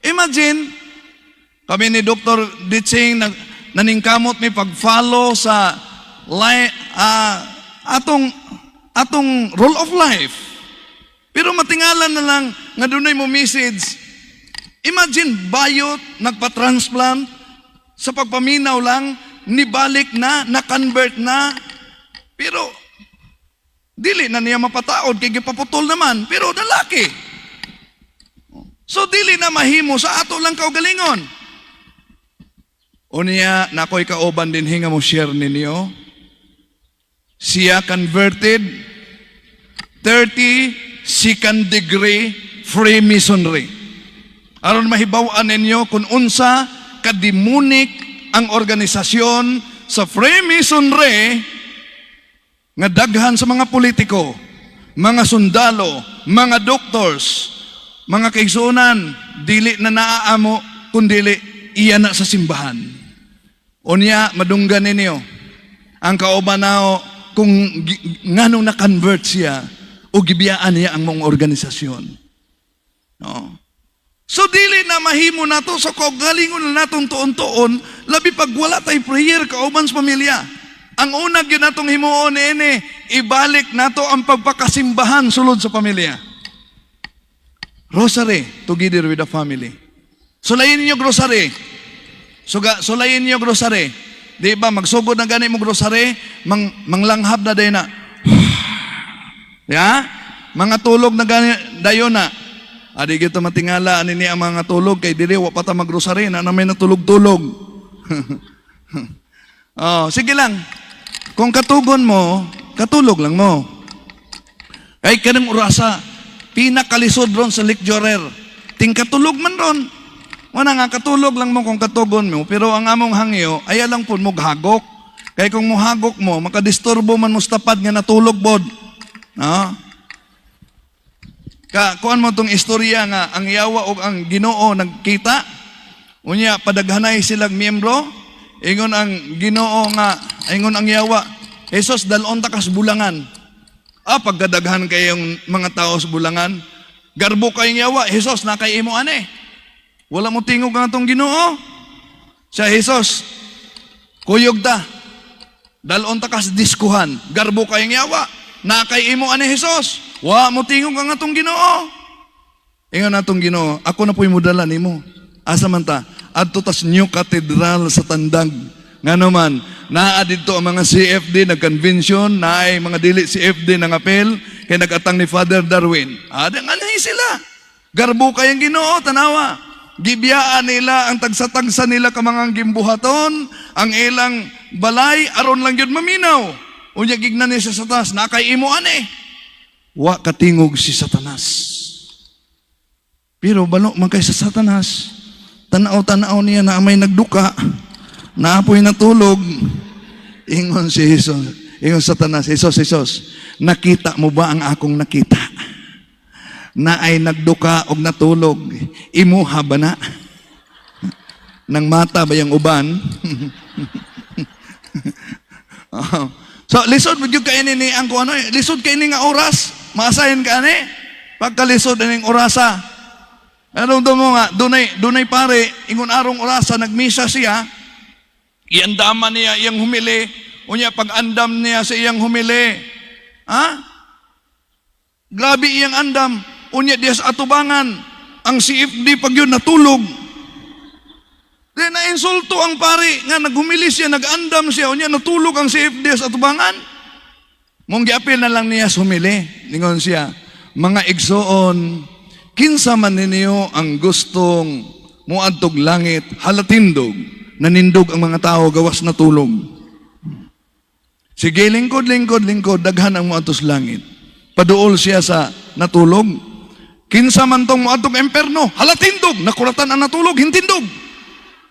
Imagine, kami ni Dr. Ditsing naningkamot may pag-follow sa atong rule of life. Pero matingalan na lang nga dunay mo message. Imagine, bayot, nagpa-transplant, sa pagpaminaw lang, nibalik na, na-convert na, pero, dili na niya mapataod, kaya gipaputol naman, pero lalaki. So, dili na mahimo sa ato lang kaugalingon. O niya, nako'y kauban din hinga mo share ninyo, siya converted, 32nd degree Freemasonry. Aron mahibaw-an ninyo kung unsa kadimunik ang organisasyon sa Freemasonry nga daghan sa mga politiko, mga sundalo, mga doctors, mga kaigsuonan, dili na naaamo, kundili iya na sa simbahan. Unya, madunggan ninyo, ang kauban nao, kung nganong na-convert siya, o gibiyaan niya ang mong organisasyon. No? So, dili na mahimo na to, so kaugalingon na natong tuon-tuon, labi pag wala tayo prayer, kauban sa pamilya. Ang unag yun natong himuon ini, ibalik nato ang pagpakasimbahan sulod sa pamilya. Rosary, together with the family. Sulayin niyo grocery. Sulayin niyo grocery. Di ba, magsugod na gani mo grocery, manglanghap na day na. Ya? Mga tulog na gani, dayon na. Adi gito matingala, ani ang mga tulog, kay diri, wa pa ta mag-grocery, na may natulog-tulog. Oh, sige lang. Kung katugon mo, katulog lang mo. Ay kanang urasa, pinakalisod ron sa lecturer. Ting katulog man ron. Wala nga, katulog lang mo kung katugon mo. Pero ang among hangyo, ay lang po mo hagok. Kaya kung mo hagok mo, makadisturbo man mo stapad nga natulog bod. No? Kuan mo tong istorya nga, ang yawa o ang Ginoo nagkita. Unya, padaghanay silang miyembro. Ingon ang Ginoo nga, ingon ang yawa, Jesus, dalon ta kas bulangan. Pagkadaghan kayong mga tao sa bulangan, garbo kayong yawa, Jesus, na kay imo ane. Wala mo tingog nga itong Ginoo. Siya, Jesus, kuyog ta, dalon ta kas diskuhan, garbo kayong yawa, na kay imo ane, Jesus. Wala mo tingog nga itong Ginoo. Ingon na itong Ginoo, ako na po'y mudala ni mo. Asa man ta? Adto tas New Cathedral sa Tandag. Nga naman, naa dito ang mga CFD na convention, naay mga dili CFD na ngapel, kaya nagatang ni Father Darwin. Anay sila. Garbo kayang Ginoo, tanawa. Gibiyaan nila ang tagsa-tagsa nila ka mga gimbuhaton, ang ilang balay, aron lang yun maminaw. Unya gignan niya sa Satanas, nakay imo ane. Wa katingog si Satanas. Pero balo man kay sa Satanas, tanaw-tanaw niya na may nagduka, naapoy natulog. Ingon si Jesus, ingon Satanas, Jesus, nakita mo ba ang akong nakita? Na ay nagduka og natulog, imuha ba na? Nang mata ba yung uban? So, lisod mo yung kainin ni ang kung ano, lisod kainin nga oras, maasahin ka ani, pagkalisod aning orasa. Anong doon mo nga, dunay pare, ingon arong orasa, nagmisa siya, iandaman niya iyang humili, unya pag-andam niya sa iyang humili. Grabe iyang andam, unya diya sa atubangan, ang CFD pag yun natulog. Then na-insulto ang pare, nga naghumili siya, nag-andam siya, unya natulog ang CFD sa atubangan. Mong giapil na lang niya sa humili, ningon siya, mga igsoon, kinsa man ninyo ang gustong muadtog langit, halatindog, nanindog ang mga tao, gawas na tulog. Sige, lingkod, daghan ang muadtos langit. Paduol siya sa natulog. Kinsa man tong muadtog emperno, halatindog, nakuratan ang natulog, hintindog.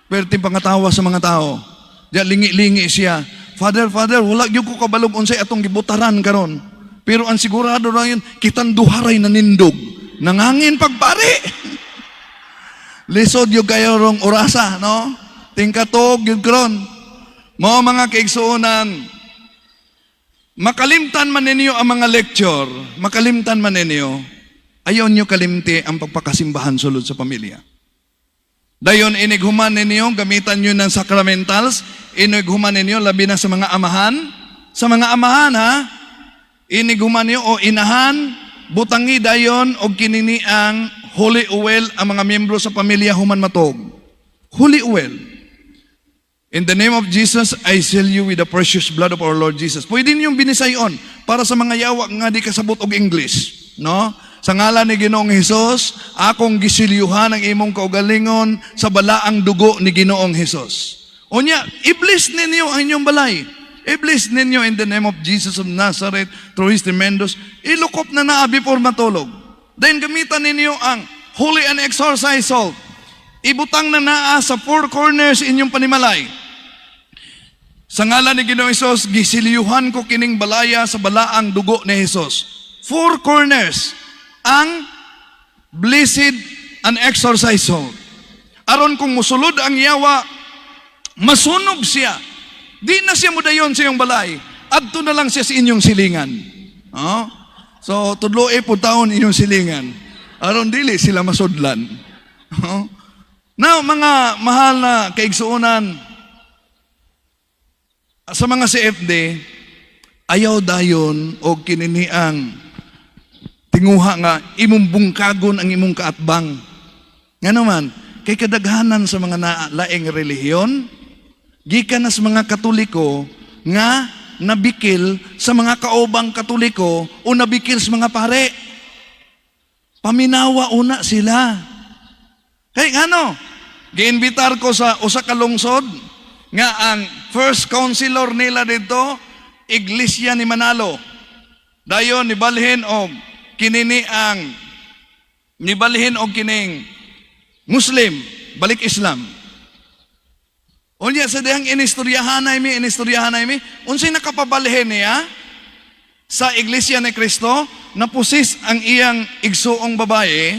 Pero pangatawa sa mga tao. Diyan lingi-lingi siya. Father, wala gyud ko kabalog unsay atong gibutaran karon. Pero ang sigurado ra yun, kitang duharay nanindog. Nangangin pagpari. Lisod yung kayo rong orasa, no? Tingkatog yung kron. Mga mga kaigsuonan, makalimtan man ninyo ang mga lecture, makalimtan man ninyo, ayaw nyo kalimti ang pagpakasimbahan sulod sa pamilya. Dayon, inighuman ninyo, gamitan nyo ng sacramentals, inighuman ninyo, labi na sa mga amahan. Sa mga amahan, ha? Inighuman nyo o inahan, butangi dayon o kinini ang holy oil ang mga miyembro sa pamilya human matog. Holy oil. In the name of Jesus, I seal you with the precious blood of our Lord Jesus. Pwede niyong binisayon para sa mga yawa nga di kasabot og English. No? Sa ngalan ni Ginoong Hesus, akong gisilyuhan ang imong kaugalingon sa balaang dugo ni Ginoong Hesus. Unya, i-bless ninyo ang inyong balay. I-bless ninyo in the name of Jesus of Nazareth through His tremendous. Ilukop na naa before matulog. Then gamitan ninyo ang holy and exorcised salt. Ibutang na naa sa four corners inyong panimalay. Sa ngalan ni Ginoong Hesus, gisiliuhan ko kining balaya sa balaang dugo ni Hesus. Four corners ang blessed and exorcised soul. Aron kung musulod ang yawa, masunog siya. Di na siya mudayon sa iyong balay. Adto na lang siya sa inyong silingan. Oh? So, tudloe po taon inyong silingan. Aron dili sila masudlan. Oh? Now, mga mahal na kaigsuunan, sa mga CFD, ayaw dayon o kininiang tinguha nga imong bungkagon ang imong kaatbang. Nga naman, kay kadaghanan sa mga laing relihiyon, gikan na sa mga Katoliko nga nabikil sa mga kaubang Katoliko o nabikil sa mga pare. Paminawa una sila. Kay ano, giinbitar ko sa usa ka lungsod nga ang first counselor nila dito, Iglesia ni Manalo. Dayon nibalhin og kinini ang nibalhin og kining Muslim, balik Islam. Unya sa dihang inistoryahan mi, unsay nakapabalhin niya sa Iglesia ni Cristo, napusis ang iyang igsuong babae,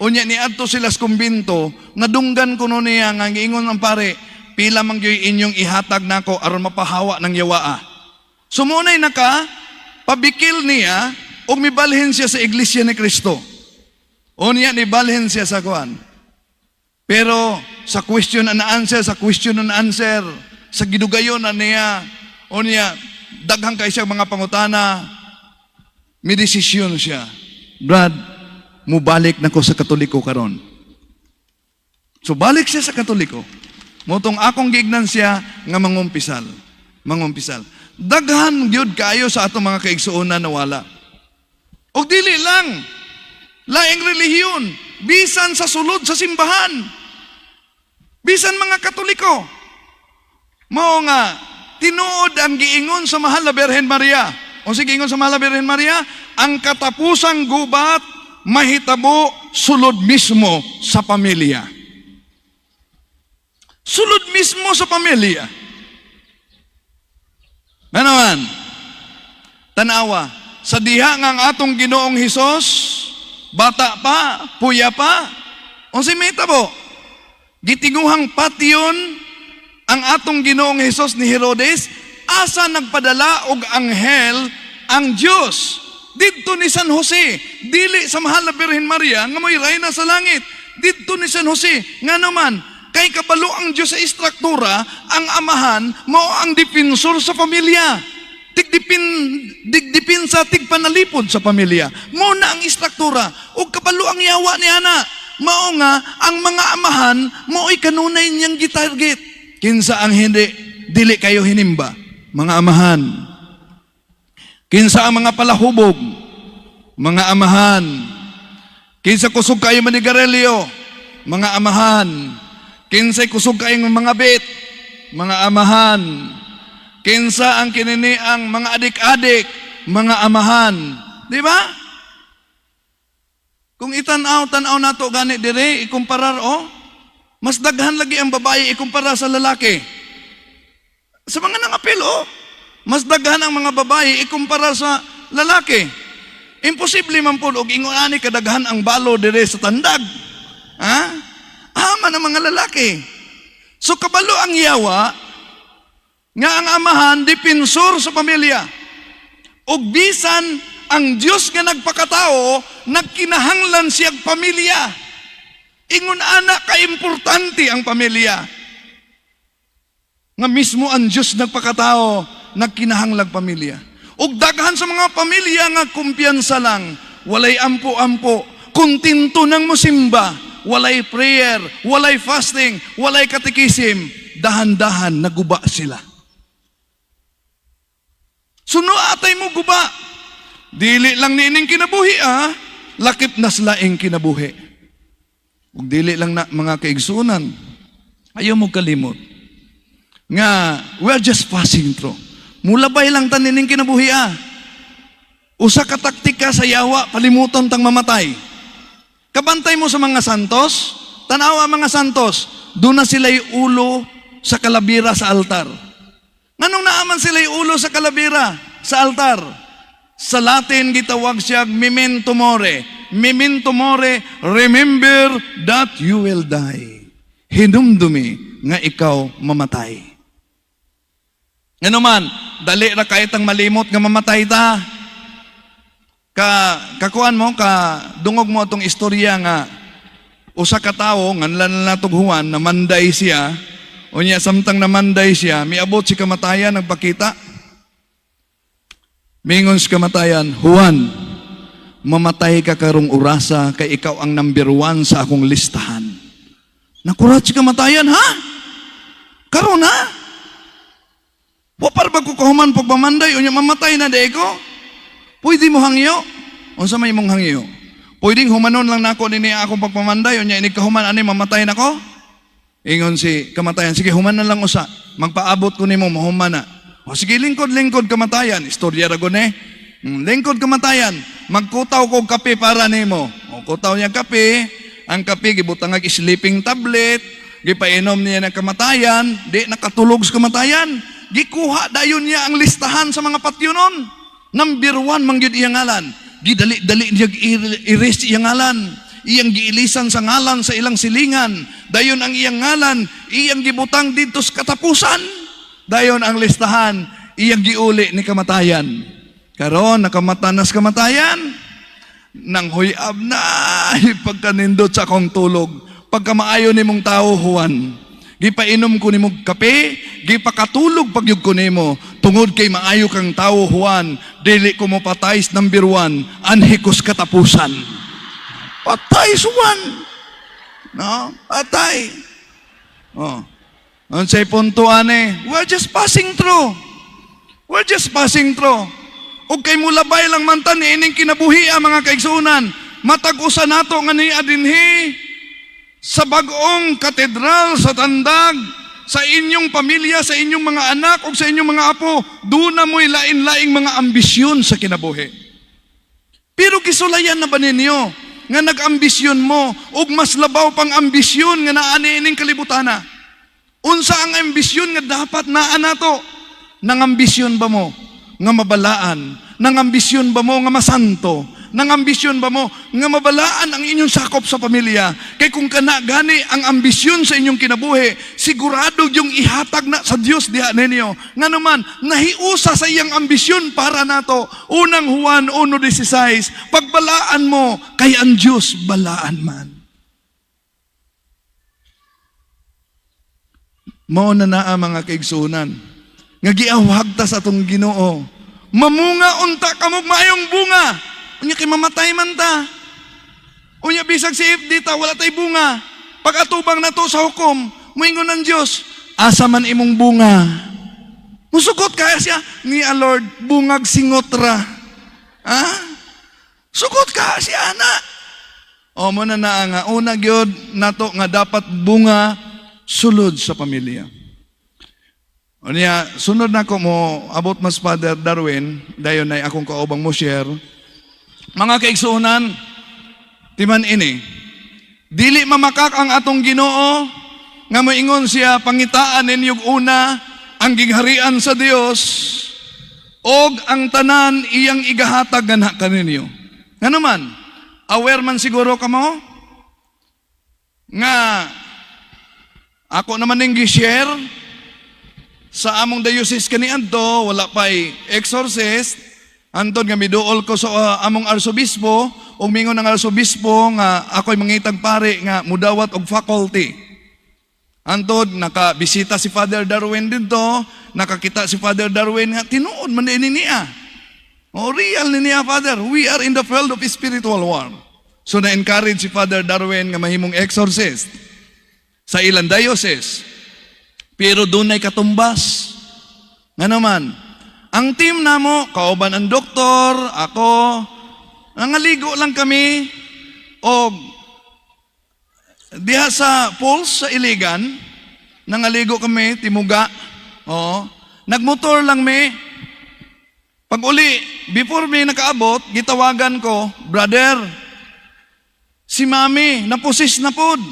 unya niadto sila sa kumbinto, nadunggan kuno niya nga giingon ang pare, pila man gyoy inyong ihatag nako aron mapahawa ng yawaa. Sumunay naka pabikil niya og mibalhin siya sa Iglesia ni Cristo. Unya nibalhin siya sa kuan. Pero sa question and answer, sa gidugayon na niya, unya daghang kay siya mga pangutana, may desisyon siya. Brad, mubalik na ko sa Katoliko karon. So balik siya sa Katoliko. Motong akong gignan siya nga mangumpisal. Daghan gyud kayo sa atong mga kaigsuonan na wala. Og dili lang laing relihiyon, bisan sa sulod sa simbahan. Bisan mga Katoliko. Mao nga tinuod ang giingon sa Mahal na Birhen Maria. O sige, giingon sa Mahal na Birhen Maria, ang katapusang gubat mahitabo sulod mismo sa pamilya. Sulod mismo sa pamilya. Ganaman, tanawa, sa diha nga ang atong Ginoong Hesus, bata pa, puya pa, o si Metabo, gitinguhang patyon ang atong Ginoong Hesus ni Herodes, asa nagpadala og anghel ang Dios didto ni San Jose, dili sa Mahal na Birhen Maria nga mo'y reyna sa langit, didto ni San Jose. Nga naman, kay kabalo ang Diyos sa istruktura, ang amahan mao ang dipensor sa pamilya. Tigdipinsa, tigpanalipod sa pamilya. Mao na ang istruktura. O kabalo ang yawa ni ana. Mao nga, ang mga amahan, mao'y kanunay niyang gitarget. Kinsa ang hindi, dili kayo hinimba. Mga amahan. Kinsa ang mga palahubog. Mga amahan. Kinsa kusog kayo manigarelyo. Mga amahan. Kinsay kusog kayong mga bit, mga amahan. Kinsa ang kinini ang mga adik-adik, mga amahan. Di ba? Kung tanaw nato gani dire, ikumparar, mas daghan lagi ang babae ikumpara sa lalaki. Sa mga nangapil, mas daghan ang mga babae ikumpara sa lalaki. Imposible man po, og ingon ani kadaghan ang balo dire sa tandag. Ha? Ama ng mga lalaki. So kabalo ang yawa nga ang amahan dipensor sa pamilya. Ug bisan ang Dios nga nagpakatao, nagkinahanglan siyang pamilya. Ingon ana ka importante ang pamilya. Nga mismo ang Dios nagpakatao, nagkinahanglang pamilya. Ug daghan sa mga pamilya nga kumpiyansa lang, walay ampo-ampo, kuntinto nang mosimba. Walay prayer, walay fasting, walay katikisim, dahan-dahan naguba sila. Suno atay mo guba. Dili lang nining kinabuhi lakip nas laing kinabuhi. Ug dili lang na mga kaigsunan. Ayaw mo kalimot. Nga, we're just passing through. Mulabay lang ta nining kinabuhi Usa ka taktika sa yawa, palimuton tang mamatay. Kabantay mo sa mga santos, tanawa mga santos, doon na sila'y ulo sa kalabira sa altar. Nganong naaman sila ulo sa kalabira, sa altar? Sa Latin, gitawag siya memento mori. Memento mori, remember that you will die. Hinumdumi nga ikaw mamatay. Ano man, dali ra kahit ang malimot nga mamatay ta. Kakuan mo, dungog mo atong istorya nga usa ka tawo nga natog Juan na manday siya. Unya samtang namanday siya, miabot si kamatayan nagpakita. Mingon si kamatayan, Juan, mamatay ka karong urasa kay ikaw ang number 1 sa akong listahan. Nakurat si kamatayan, ha? Karon ha? Wapar ba ko kahuman pagmamanday, unya mamatay na de ko? Pwede mo hangyo? Unsa may mong hangyo? Pwedeng humanon lang nako nini akong pagmamanday, unya ini kahuman ani mamatay nako? Ingon si kamatayan, sige human na lang usa, magpaabot ko nimo mahuman na. O sige lingkod kamatayan, istorya ra gud eh. Lingkod kamatayan, magkutaw ko kape para nimo. O kutaw niya kape, ang kape gibutang ag sleeping tablet, gipainom niya ng kamatayan, di nakatulog sa kamatayan. Gikuha dayon niya ang listahan sa mga patyonon. Number 1 mangyud iyang ngalan. Gidali-dali niya erase iyang ngalan. Iyang giilisan sa ngalan sa ilang silingan. Dayon ang iyang ngalan, iyang gibutang dito sa katapusan. Dayon ang listahan, iyang giuli ni kamatayan. Karon nakamatanas kamatayan. Nang huyab na pagkanindot sa akong tulog. Pagka maayo nimong tao, Juan. Gipainom ko nimong kape, gipakatulog pagyug ko nimo. Tungod kay maayo kang tao, Juan, dili ko mo patay sa number 1, anhikos katapusan. Patay Juan. No? Patay. Oh. Ang say punto ane, we're just passing through. We're just passing through. O kay mulabay lang man tan ining kinabuhi mga kaigsunan. Matag-usa nato nga ni adinhi sa bagong katedral sa Tandag, sa inyong pamilya, sa inyong mga anak o sa inyong mga apo, doon na mo'y lain-laing mga ambisyon sa kinabuhi. Pero kisulayan na ba ninyo nga nag-ambisyon mo o mas labaw pang ambisyon nga naaniining kalibutana? Unsa ang ambisyon nga dapat naa nato? Nang ambisyon ba mo nga mabalaan? Nang ambisyon ba mo nga masanto? Nang ambisyon ba mo nga mabalaan ang inyong sakop sa pamilya? Kay kung kana gani ang ambisyon sa inyong kinabuhi, sigurado yung ihatag na sa Dios diha ninyo. Nga naman, nahiusa sa iyang ambisyon para nato. Unang Juan 1:16, pagbalaan mo, kay ang Dios balaan man. Mao na naa mga kaigsunan. Nga giawhag ta sa atong Ginoo. Mamunga unta kamog maayong bunga. Unya kay mamatay man ta. Unya bisag si FD ta wala tay bunga. Pag atubang na to sa hukom, moingon ng Dios, asa man imong bunga? Musugot kaya siya ni Lord, bungag singot ra. Ha? Sugot ka siya ana. O mo na nga una gyud nato nga dapat bunga sulod sa pamilya. Unya sunod na ko mo abot mas Father Darwin, dayon ay akong kaubang mo share. Mga kaigsunan, timan ini, dili mamakak ang atong Ginoo, nga moingon siya, pangitaan ninyong una, ang gingharian sa Dios, og ang tanan iyang igahatag ganha kaninyo. Nga naman, aware man siguro ka mo, nga, ako naman ning gi-share, sa among diocese kaniadto, wala pa'y exorcist, Anton nga miduol ko sa among arsobispo, ug mingon ng arsobispo nga ako'y mangitag pare nga mudawat og faculty. Anton nakabisita si Father Darwin dito, nakakita si Father Darwin nga tinuod man din niya. O real ni niya Father, we are in the field of spiritual war. So na-encourage si Father Darwin nga mahimong exorcist sa ilang diocese. Pero doon ay katumbas. Nga naman, ang team namo, kauban ang doktor, ako, nangaligo lang kami, o diha sa pools sa Iligan, nangaligo kami, timuga, nagmotor lang mi. Pag uli, before mi nakaabot, gitawagan ko, brother, si mami, napusis na pod.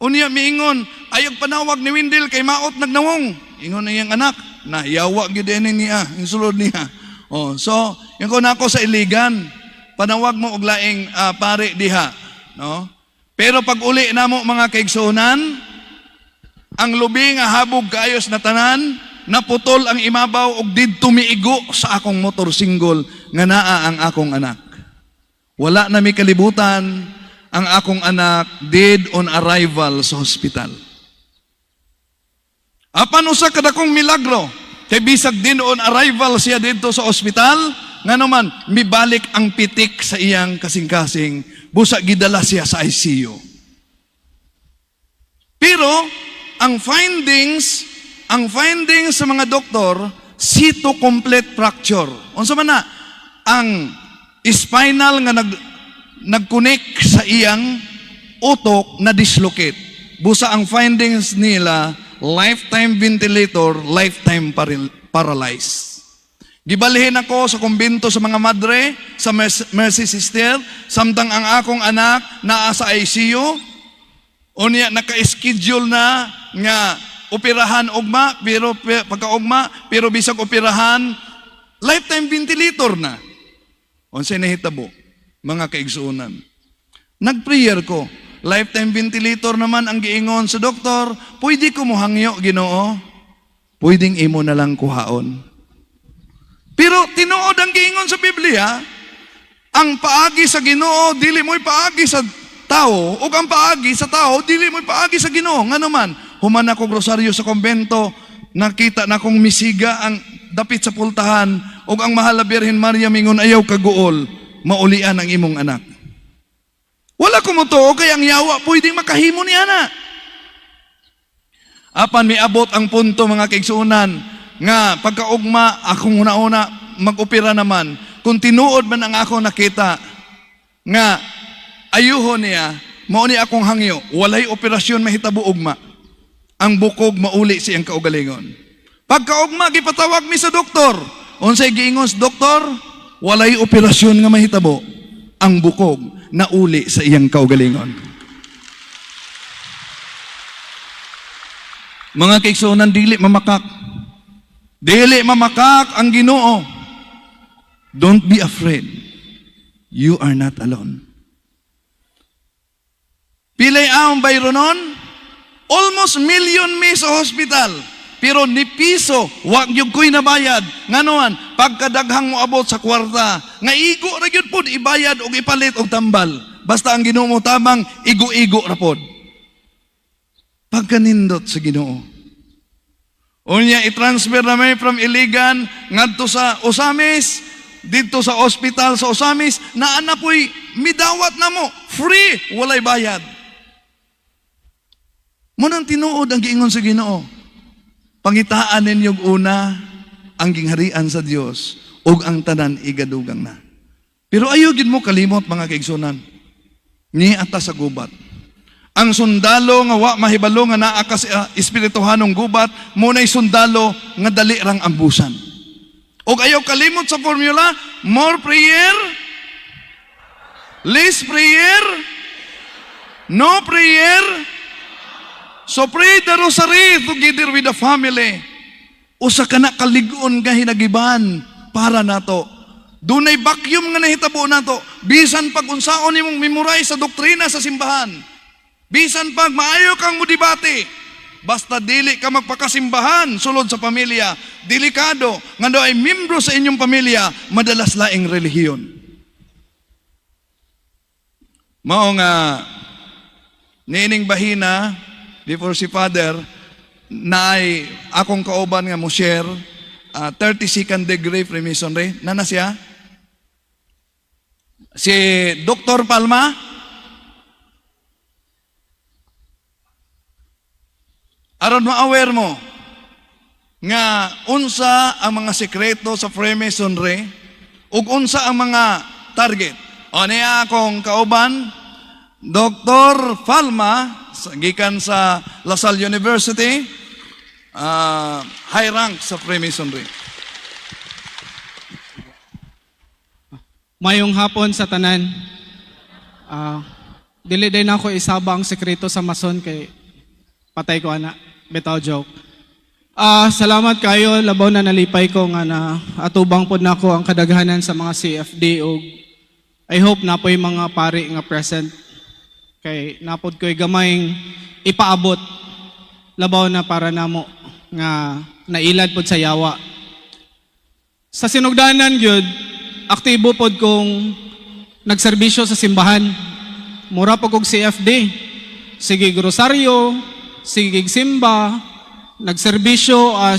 Unya miingon, ayog panawag ni Windel kay maot nagnawong. Ingon na iyang anak, na yawa gyud niya, yung sulod niya. Oh, so yung ko nako sa iligan, panawag mo og laing pare diha, no? Pero pag uli namo mga kaigsunan, ang lubi nga habog kaayos na tanan, naputol ang imabaw og didto miigo sa akong motorsinggol nga naa ang akong anak. Wala na mi kalibutan, ang akong anak dead on arrival sa hospital. Apan usa kadakong milagro, kay bisag din on arrival siya dito sa ospital, nga naman mibalik ang pitik sa iyang kasing-kasing, busa gidala siya sa ICU. Pero ang findings sa mga doktor, cytocomplete fracture. Unsa man na ang spinal nga nag-connect sa iyang utok na dislocate. Busa ang findings nila, lifetime ventilator, lifetime paralyzed. Gibalihin ako sa kumbento sa mga madre, sa Mercy Sister, samtang ang akong anak naa sa ICU, unya naka-schedule na nga operahan ugma, pero pagka-ugma, pero bisag operahan, lifetime ventilator na. Unsay nahitabo, mga kaigsuunan. Nag-prayer ko, lifetime ventilator naman ang giingon sa doktor, pwede ko mo hangyo, Ginoo? Pwedeng imo na lang kuhaon. Pero tinuod ang giingon sa Biblia, ang paagi sa Ginoo dili mo'y paagi sa tao, ug ang paagi sa tao dili mo'y paagi sa Ginoo. Nga naman, human ako rosaryo sa kumbento, nakita na kong misiga ang dapit sa pultahan, ug ang mahal na Birhen Maria mingon ayaw kaguol, maulian ang imong anak. Wala ko mo to, kay ang yawa pwedeng makahimo ni ana. Apan miabot ang punto mga kaigsuunan nga pagkaugma akong una-una mag-opera naman, kung tinuod man ang ako nakita nga ayuhon niya, mao ni akong hangyo, walay operasyon mahitabo ugma. Ang bukog mauli siyang kaugalingon. Pagkaugma gipatawag mi sa doktor. Unsay giingon sa doktor? Walay operasyon nga mahitabo. Ang bukog nauli sa iyang kaugalingon. Mga kaigsuonan, dili mamakak. Dili mamakak ang Ginoo. Don't be afraid. You are not alone. Pilay ang bayronon? Almost million mi sa hospital. Pero ni piso, wag yung ko'y nabayad. Nga noan, pagkadaghang mo abot sa kwarta, nga igo ra gyud pod ibayad o ipalit og tambal. Basta ang Ginoo mo tamang igo-igo ra pod. Pagkanindot sa Ginoo. Unya i-transfer na may from Iligan ngadto sa Osamis, dito sa ospital sa Osamis, na anapoy midawat na mo, free, walay bayad. Munang tinuod ang giingon sa Ginoo. Pangitaan ninyong una ang gingharian sa Dios ug ang tanan igadugang na. Pero ayaw gid mo kalimot mga kaigsunan. Ni ata sa gubat. Ang sundalo nga wa mahibalo nga naa ka sa espirituhanong gubat, munay sundalo nga dali rang ambusan. Ug ayaw kalimot sa formula, more prayer, less prayer, no prayer. So pray the rosary together with the family. Usa ka na kalig-on nga hinagiban para nato. Dunay vacuum nga nahitabo nato. Bisan pag unsaon nimong memorize sa doktrina sa simbahan. Bisan pag maayo kang mudibate. Basta dili ka magpakasimbahan sulod sa pamilya. Delikado nga daw ay membro sa inyong pamilya, madalas laing relihiyon. Mao nga niining bahina before si Father, na ay akong kauban nga mo share, 32nd degree Freemasonry. Nana siya? Si Dr. Palma? Aron ma-aware mo nga unsa ang mga sekreto sa Freemasonry ug unsa ang mga target. O niya akong kauban, Dr. Palma, gikan sa La Salle University, high rank sa Freemasonry. Mayong hapon sa tanan. Dili din ako isabang sekreto sa mason kay patay ko ana. Bitaw joke. Salamat kayo, labaw na nalipay ko nga na atubang pod nako ang kadaghanan sa mga CFD o I hope na po'y mga pari nga present kay napod ko'y gamayng ipaabot labaw na para namo nga nailad pod sa yawa. Sa sinugdanan gyud, aktibo pod kong nagserbisyo sa simbahan. Mura po kong CFD. Sige grosaryo, sige simba, nagserbisyo as